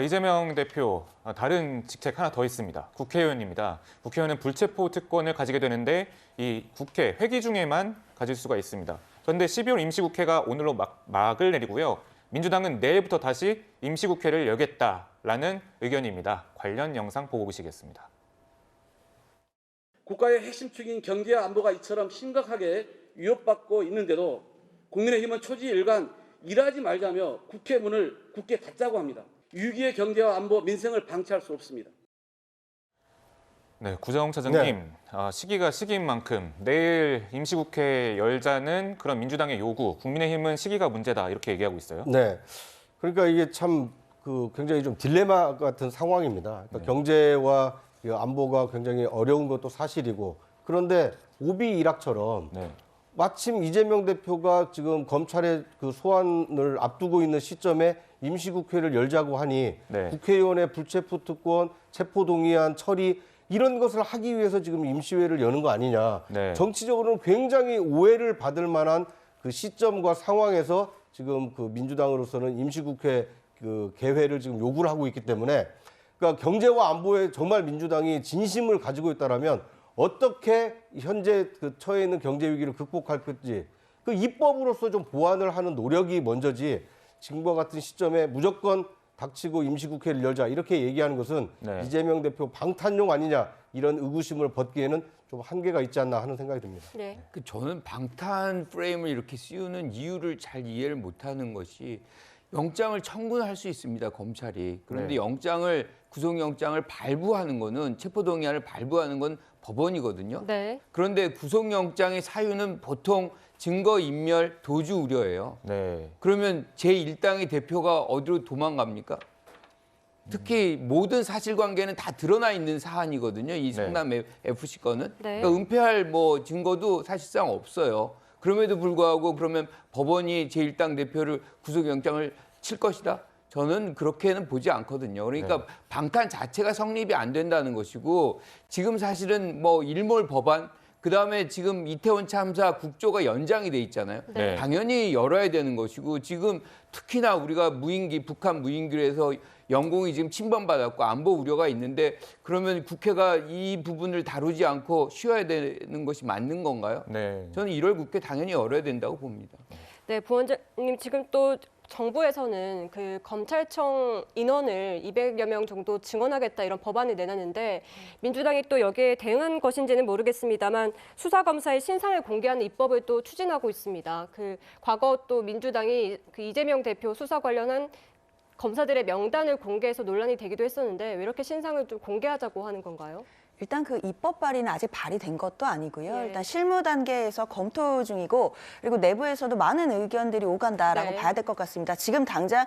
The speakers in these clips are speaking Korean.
이재명 대표 다른 직책 하나 더 있습니다. 국회의원입니다. 국회의원은 불체포 특권을 가지게 되는데 이 국회 회기 중에만 가질 수가 있습니다. 그런데 12월 임시국회가 오늘로 막을 내리고요. 민주당은 내일부터 다시 임시국회를 열겠다라는 의견입니다. 관련 영상 보고 오시겠습니다. 국가의 핵심축인 경제와 안보가 이처럼 심각하게 위협받고 있는데도 국민의힘은 초지일관 일하지 말자며 국회 문을 굳게 닫자고 합니다. 위기의 경제와 안보, 민생을 방치할 수 없습니다. 네, 구자홍 차장님, 시기가 시기인 만큼 내일 임시국회 열자는 그런 민주당의 요구, 국민의힘은 시기가 문제다 이렇게 얘기하고 있어요. 네, 그러니까 이게 참 굉장히 좀 딜레마 같은 상황입니다. 그러니까 경제와 안보가 굉장히 어려운 것도 사실이고, 그런데 오비일학처럼 마침 이재명 대표가 지금 검찰의 그 소환을 앞두고 있는 시점에 임시국회를 열자고 하니 국회의원의 불체포 특권, 체포동의안 처리 이런 것을 하기 위해서 지금 임시회를 여는 거 아니냐. 정치적으로는 굉장히 오해를 받을 만한 그 시점과 상황에서 지금 그 민주당으로서는 임시국회 그 개회를 지금 요구를 하고 있기 때문에, 그러니까 경제와 안보에 정말 민주당이 진심을 가지고 있다라면 어떻게 현재 그 처해 있는 경제 위기를 극복할 건지 그 입법으로서 좀 보완을 하는 노력이 먼저지, 지금과 같은 시점에 무조건 닥치고 임시국회를 열자 이렇게 얘기하는 것은 이재명 대표 방탄용 아니냐 이런 의구심을 벗기에는 좀 한계가 있지 않나 하는 생각이 듭니다. 네. 저는 방탄 프레임을 이렇게 씌우는 이유를 잘 이해를 못하는 것이, 영장을 청구할 수 있습니다, 검찰이. 그런데 구속영장을 발부하는 거는, 체포동의안을 발부하는 건 법원이거든요. 그런데 구속영장의 사유는 보통 증거인멸, 도주 우려예요. 그러면 제1당의 대표가 어디로 도망갑니까? 특히 모든 사실관계는 다 드러나 있는 사안이거든요. 이 성남 FC 건은. 그러니까 은폐할 증거도 사실상 없어요. 그럼에도 불구하고 그러면 법원이 제1당 대표를 구속영장을 칠 것이다? 저는 그렇게는 보지 않거든요. 그러니까 방탄 자체가 성립이 안 된다는 것이고, 지금 사실은 일몰 법안, 그다음에 지금 이태원 참사 국조가 연장이 돼 있잖아요. 당연히 열어야 되는 것이고, 지금 특히나 우리가 북한 무인기에서 영공이 지금 침범받았고 안보 우려가 있는데, 그러면 국회가 이 부분을 다루지 않고 쉬어야 되는 것이 맞는 건가요? 저는 1월 국회 당연히 열어야 된다고 봅니다. 네, 부원장님, 지금 또 정부에서는 그 검찰청 인원을 200여 명 정도 증원하겠다 이런 법안을 내놨는데, 민주당이 또 여기에 대응한 것인지는 모르겠습니다만 수사검사의 신상을 공개하는 입법을 또 추진하고 있습니다. 그 과거 또 민주당이 그 이재명 대표 수사 관련한 검사들의 명단을 공개해서 논란이 되기도 했었는데, 왜 이렇게 신상을 좀 공개하자고 하는 건가요? 일단 그 입법 발의는 아직 발의된 것도 아니고요. 일단 실무 단계에서 검토 중이고, 그리고 내부에서도 많은 의견들이 오간다라고 봐야 될 것 같습니다. 지금 당장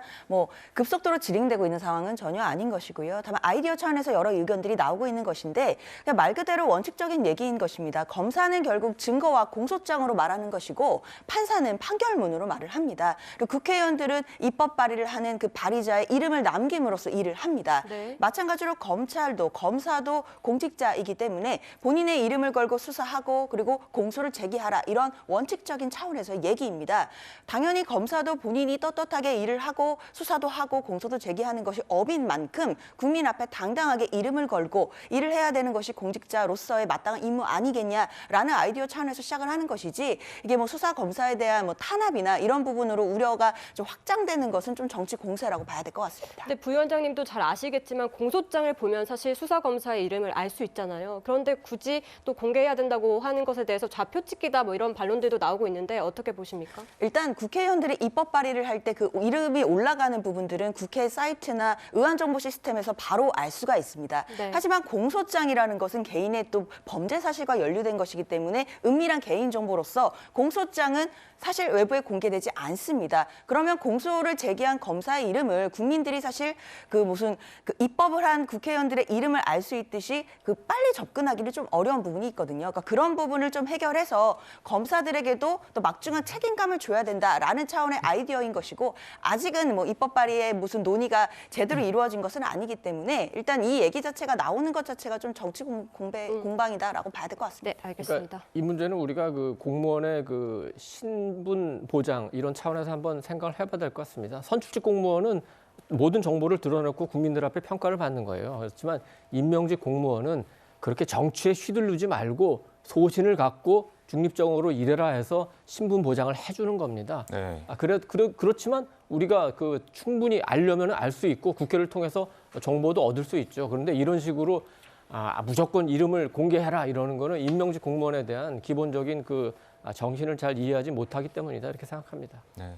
급속도로 진행되고 있는 상황은 전혀 아닌 것이고요. 다만 아이디어 차원에서 여러 의견들이 나오고 있는 것인데, 그냥 말 그대로 원칙적인 얘기인 것입니다. 검사는 결국 증거와 공소장으로 말하는 것이고, 판사는 판결문으로 말을 합니다. 그리고 국회의원들은 입법 발의를 하는 그 발의자의 이름을 남김으로써 일을 합니다. 마찬가지로 검찰도, 검사도 공직자이기 때문에 본인의 이름을 걸고 수사하고 그리고 공소를 제기하라, 이런 원칙적인 차원에서의 얘기입니다. 당연히 검사도 본인이 떳떳하게 일을 하고 수사도 하고 공소도 제기하는 것이 업인 만큼 국민 앞에 당당하게 이름을 걸고 일을 해야 되는 것이 공직자로서의 마땅한 임무 아니겠냐라는 아이디어 차원에서 시작을 하는 것이지, 이게 수사 검사에 대한 탄압이나 이런 부분으로 우려가 좀 확장되는 것은 좀 정치 공세라고 봐야 될 것 같습니다. 근데 부위원장님도 잘 아시겠지만 공소장을 보면 사실 수사 검사의 이름을 알 수 있잖아요. 그런데 굳이 또 공개해야 된다고 하는 것에 대해서 좌표 찍기다 이런 반론들도 나오고 있는데 어떻게 보십니까? 일단 국회의원들이 입법 발의를 할 때 그 이름이 올라가는 부분들은 국회 사이트나 의안정보 시스템에서 바로 알 수가 있습니다. 하지만 공소장이라는 것은 개인의 또 범죄 사실과 연루된 것이기 때문에 은밀한 개인정보로서 공소장은 사실 외부에 공개되지 않습니다. 그러면 공소를 제기한 검사의 이름을 국민들이 사실 그 입법을 한 국회의원들의 이름을 알 수 있듯이 빨리 접근하기는 좀 어려운 부분이 있거든요. 그러니까 그런 부분을 좀 해결해서 검사들에게도 또 막중한 책임감을 줘야 된다라는 차원의 아이디어인 것이고, 아직은 입법 발의의 무슨 논의가 제대로 이루어진 것은 아니기 때문에 일단 이 얘기 자체가 나오는 것 자체가 좀 정치 공방이다라고 봐야 될 것 같습니다. 네, 알겠습니다. 그러니까 이 문제는 우리가 그 공무원의 그 신분 보장 이런 차원에서 한번 생각을 해봐야 될 것 같습니다. 선출직 공무원은 모든 정보를 드러내고 국민들 앞에 평가를 받는 거예요. 그렇지만 임명직 공무원은 그렇게 정치에 휘둘르지 말고 소신을 갖고 중립적으로 일해라 해서 신분 보장을 해주는 겁니다. 네. 그렇지만 우리가 그 충분히 알려면 알 수 있고 국회를 통해서 정보도 얻을 수 있죠. 그런데 이런 식으로 무조건 이름을 공개해라 이러는 거는 임명직 공무원에 대한 기본적인 그 정신을 잘 이해하지 못하기 때문이다 이렇게 생각합니다. 네.